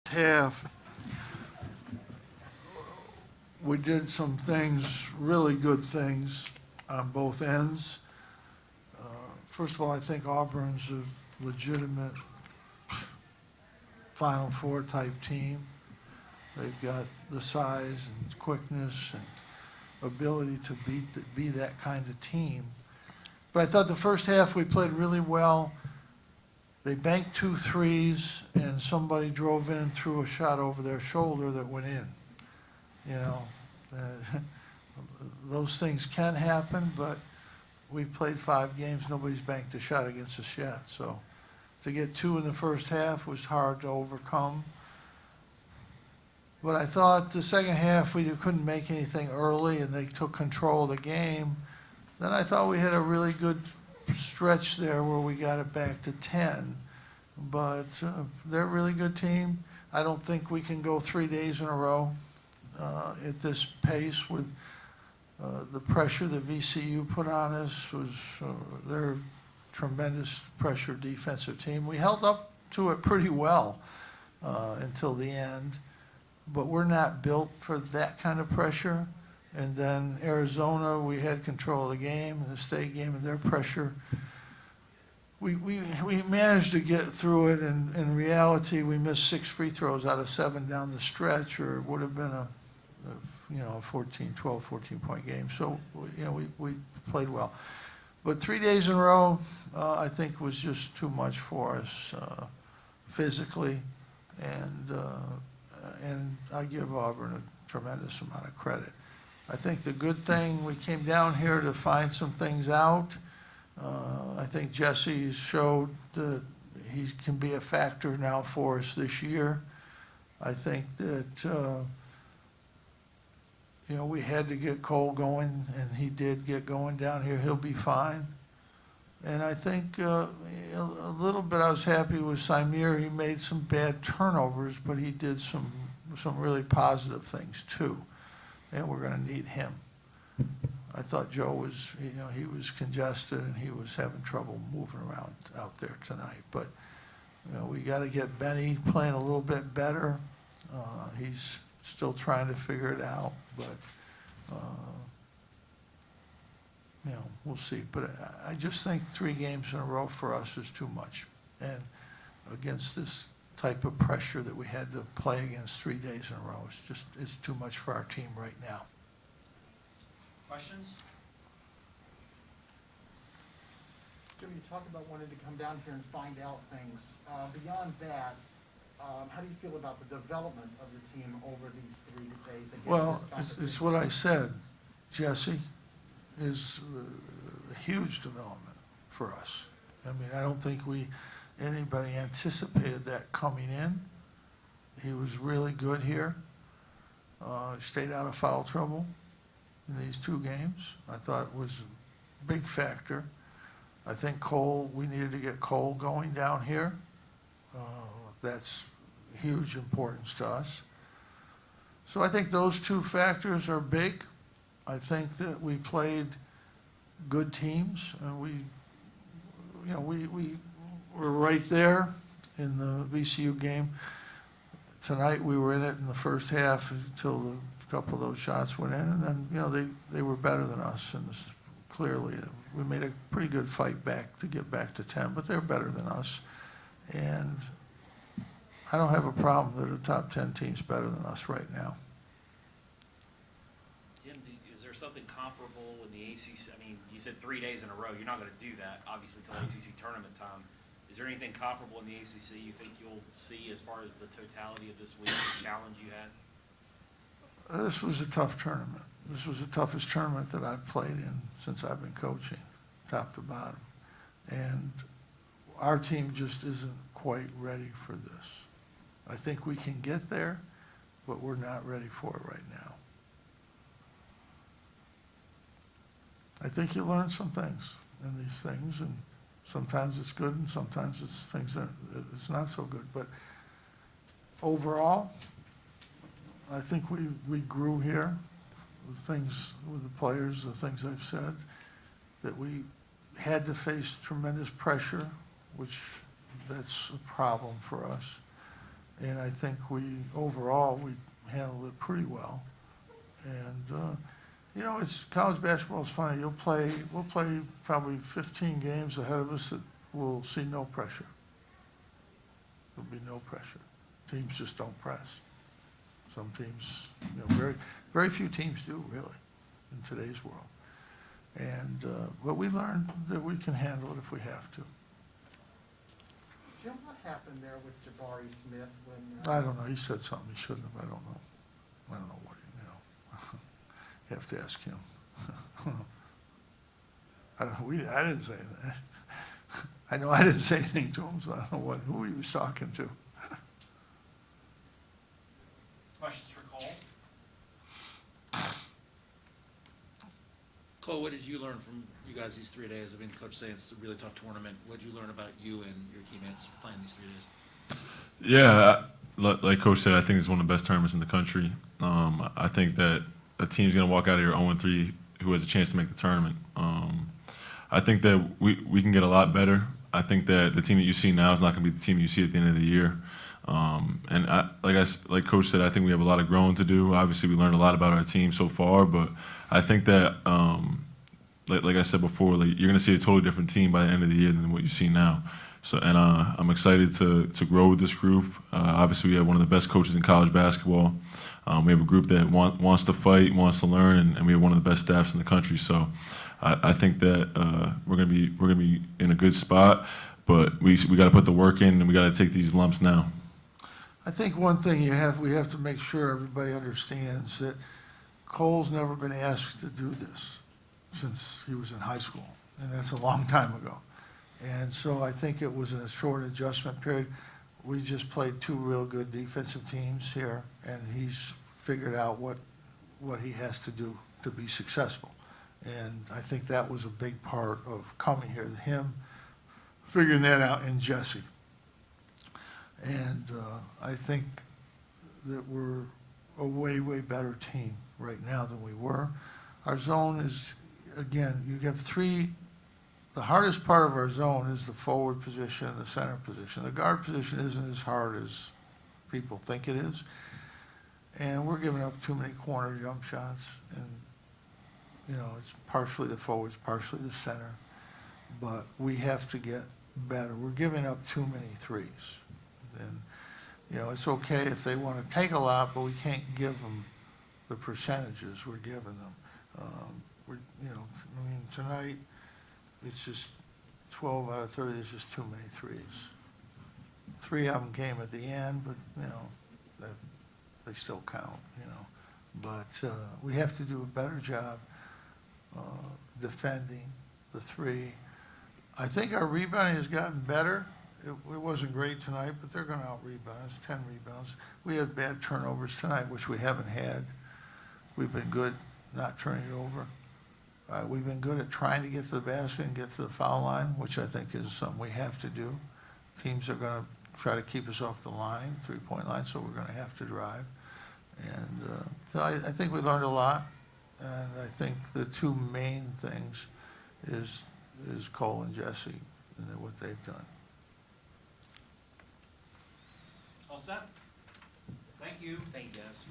half, we did some things, really good things on both ends. First of all, I think Auburn's a legitimate Final Four type team. They've got the size and quickness and ability to be that kind of team. But I thought the first half we played really well. They banked 2 threes, and somebody drove in and threw a shot over their shoulder that went in. You know, those things can happen, but we've played 5 games. Nobody's banked a shot against us yet. So to get 2 in the first half was hard to overcome. But I thought the second half we couldn't make anything early, and they took control of the game. Then I thought we had a really good stretch there where we got it back to 10. But they're a really good team. I don't think we can go 3 days in a row at this pace with the pressure that VCU put on us. They're a tremendous pressure defensive team. We held up to it pretty well until the end, but we're not built for that kind of pressure. And then Arizona, we had control of the game, and the state game, and their pressure. We managed to get through it, and in reality, we missed 6 free throws out of 7 down the stretch, or it would have been a 14-point game. So, we played well. But 3 days in a row, I think was just too much for us physically, and I give Auburn a tremendous amount of credit. I think the good thing, we came down here to find some things out. I think Jesse showed that he can be a factor now for us this year. I think that, we had to get Cole going, and he did get going down here. He'll be fine. And I think a little bit I was happy with Symir. He made some bad turnovers, but he did some really positive things too. And we're going to need him. I thought Joe was, he was congested and he was having trouble moving around out there tonight. But, we got to get Benny playing a little bit better. He's still trying to figure it out, but, we'll see. But I just think 3 games in a row for us is too much. And against this type of pressure that we had to play against 3 days in a row, it's too much for our team right now. Questions? Jim, you talked about wanting to come down here and find out things. Beyond that, how do you feel about the development of the team over these 3 days against Well, this competition? it's what I said. Jesse is a huge development for us. I mean, I don't think anybody anticipated that coming in. He was really good here. Stayed out of foul trouble in these 2 games. I thought was a big factor. I think Cole, we needed to get Cole going down here. That's huge importance to us. So I think those 2 factors are big. I think that we played good teams, and we were right there in the VCU game. Tonight we were in it in the first half until a couple of those shots went in, and then they were better than us, and clearly we made a pretty good fight back to get back to 10, but they're better than us. And I don't have a problem that a top 10 team's better than us right now. Jim, is there something comparable in the ACC? I mean, you said 3 days in a row. You're not going to do that, obviously, until ACC tournament time. Is there anything comparable in the ACC you think you'll see as far as the totality of this week, the challenge you had? This was a tough tournament. This was the toughest tournament that I've played in since I've been coaching, top to bottom. And our team just isn't quite ready for this. I think we can get there, but we're not ready for it right now. I think you learn some things in these things, and sometimes it's good and sometimes it's things that it's not so good. But overall, I think we grew here with things with the players, the things I've said, that we had to face tremendous pressure, which that's a problem for us. And I think overall, we handled it pretty well. And, you know, college basketball is funny. We'll play probably 15 games ahead of us that we'll see no pressure. There'll be no pressure. Teams just don't press. Some teams, you know, very few teams do, really, in today's world. And, but we learned that we can handle it if we have to. Jim, what happened there with Jabari Smith when? I don't know. He said something he shouldn't have. I don't know. I don't know what, you know. You have to ask him. I don't know. I didn't say that. I know I didn't say anything to him, so I don't know who he was talking to. Questions for Cole? Cole, what did you learn from you guys these 3 days? I mean, Coach saying it's a really tough tournament. What did you learn about you and your teammates playing these 3 days? Yeah, like Coach said, I think it's one of the best tournaments in the country. I think that a team's going to walk out of here 0-3 who has a chance to make the tournament. I think that we can get a lot better. I think that the team that you see now is not going to be the team you see at the end of the year. And like Coach said, I think we have a lot of growing to do. Obviously, we learned a lot about our team so far, but I think that, like I said before, you're going to see a totally different team by the end of the year than what you see now. So, and I'm excited to grow with this group. Obviously, we have one of the best coaches in college basketball. We have a group that wants to fight, wants to learn, and we have one of the best staffs in the country. So, I think that we're gonna be in a good spot, but we got to put the work in, and we got to take these lumps now. I think one thing we have to make sure everybody understands that Cole's never been asked to do this since he was in high school, and that's a long time ago. And so I think it was in a short adjustment period. We just played two real good defensive teams here, and he's figured out what he has to do to be successful. And I think that was a big part of coming here, him figuring that out, and Jesse. And I think that we're a way, way better team right now than we were. Our zone is, again, you have three. The hardest part of our zone is the forward position and the center position. The guard position isn't as hard as people think it is. And we're giving up too many corner jump shots. And, you know, it's partially the forwards, partially the center. But we have to get better. We're giving up too many threes. And, you know, it's okay if they want to take a lot, but we can't give them the percentages we're giving them. You know, I mean, tonight, it's just 12 out of 30 is just too many threes. 3 of them came at the end, but, you know, they still count, you know. But we have to do a better job defending the 3. I think our rebounding has gotten better. It wasn't great tonight, but they're going to out-rebound us, 10 rebounds. We had bad turnovers tonight, which we haven't had. We've been good not turning it over. We've been good at trying to get to the basket and get to the foul line, which I think is something we have to do. Teams are going to try to keep us off the line, three-point line, so we're going to have to drive. And so I think we learned a lot, and I think the two main things is Cole and Jesse and what they've done. All set? Thank you. Thank you, guys.